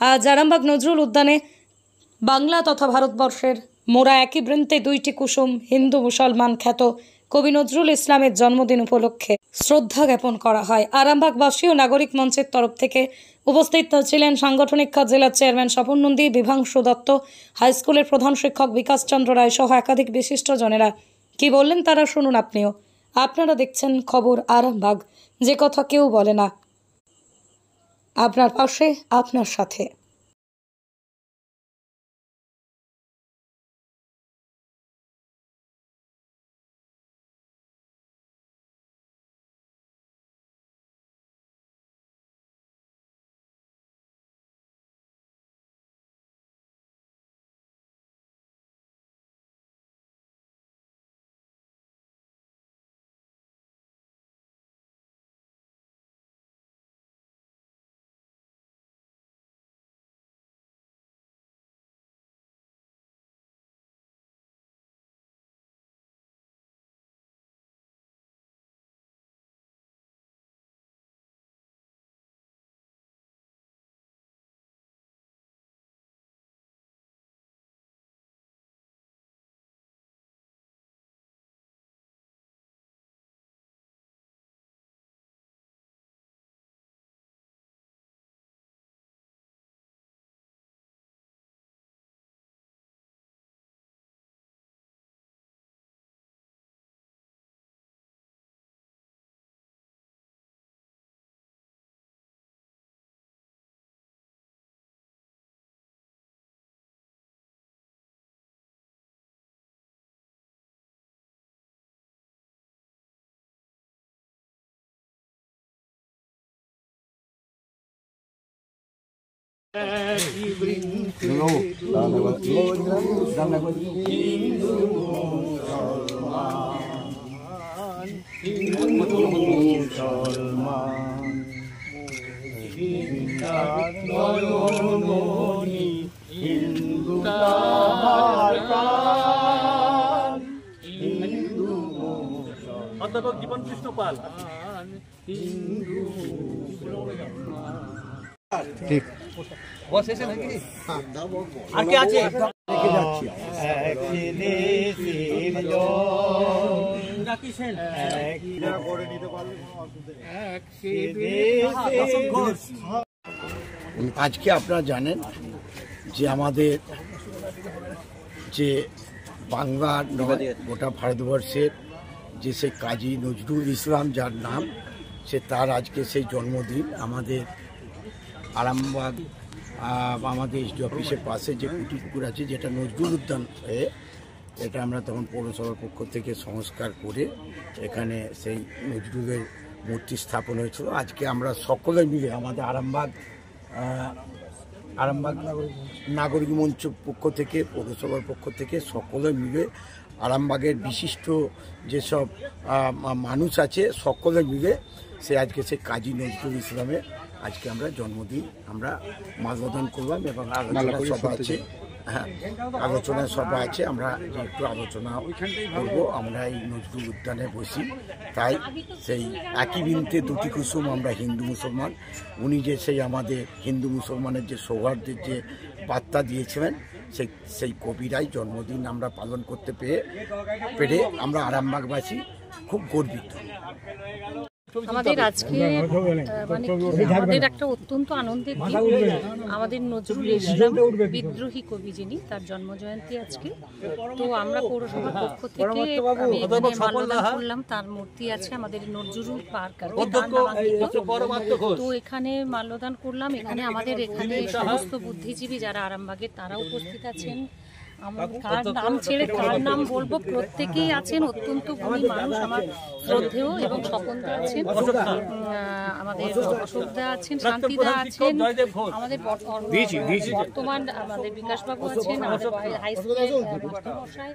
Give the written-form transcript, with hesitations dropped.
আজ আরামবাগ নজরুল উদ্যানে বাংলা তথা ভারতবর্ষের মোরা একই বৃন্তে দুইটি কুসুম হিন্দু মুসলমান খ্যাত কবি নজরুল ইসলামের জন্মদিন উপলক্ষে শ্রদ্ধা জ্ঞাপন করা হয়। আরামবাগবাসী ও নাগরিক মঞ্চের তরফ থেকে উপস্থিত ছিলেন সাংগঠনিক কাজ জেলার চেয়ারম্যান স্বপন নন্দী, বিভাংশু দত্ত, হাই স্কুলের প্রধান শিক্ষক বিকাশ চন্দ্র রায় সহ একাধিক বিশিষ্টজনেরা। কি বললেন তারা শুনুন আপনিও। আপনারা দেখছেন খবর আরামবাগ, যে কথা কেউ বলে না, আপনার পাশে, আপনার সাথে। অধ্যাপক জীবন কৃষ্ণ পাল। ঠিক বস এসে নাকি আর কি আছে আজকে আপনারা জানেন যে আমাদের যে বাংলা গোটা ভারতবর্ষের যে সেই কাজী নজরুল ইসলাম যার নাম, সে তার আজকে সেই জন্মদিন। আমাদের আরামবাগ আমাদের এসডি অফিসের পাশে যে কুটিরপুকুর আছে, যেটা নজরুল উদ্যান হয়ে, এটা আমরা তখন পৌরসভার পক্ষ থেকে সংস্কার করে এখানে সেই নজরুলের মূর্তি স্থাপন হয়েছিল। আজকে আমরা সকলে মিলে আমাদের আরামবাগ নাগরিক মঞ্চ পক্ষ থেকে, পৌরসভার পক্ষ থেকে সকলে মিলে আরামবাগের বিশিষ্ট যেসব মানুষ আছে সকলে মিলে সে আজকে সেই কাজী নজরুল ইসলামের আজকে আমরা জন্মদিন আমরা মাল্যদান করলাম এবং আলোচনা সভা আছে। হ্যাঁ, আলোচনা সভা আছে, আমরা যে একটু আলোচনা করব। আমরা এই নজরুল উদ্যানে বসি, তাই সেই একই বৃন্তে দুটি কুসুম, আমরা হিন্দু মুসলমান। উনি যে সেই আমাদের হিন্দু মুসলমানের যে সৌহার্দ্যের যে বার্তা দিয়েছিলেন, সেই কবিরাই জন্মদিন আমরা পালন করতে পেরে আমরা আরামবাগবাসী খুব গর্বিত। আমাদের আজকে মানে আমাদের একটা অত্যন্ত আনন্দের দিন। আমাদের নজরুল ইসলাম বিদ্রোহী কবি যিনি, তার জন্মজয়ন্তী আজকে। তো আমরা পৌরসভার পক্ষ থেকে আমি এখানে মাল্যদান করলাম। তার মূর্তি আছে আমাদের নজরুল পার্ক, তো এখানে মাল্যদান করলাম। এখানে আমাদের এখানে সমস্ত বুদ্ধিজীবী যারা আরামবাগের তারা উপস্থিত আছেন। কার নাম ছেড়ে কার নাম বলবো, প্রত্যেকেই আছেন অত্যন্ত গুণী মানুষ। আমার শ্রদ্ধেয় এবং স্বপনদা আছেন, আমাদের অশোকদা আছেন, শান্তিদা আছেন, আমাদের বর্তমান আমাদের বিকাশবাবু আছেন, আমাদের হাই স্কুলের মাস্টারমশাই।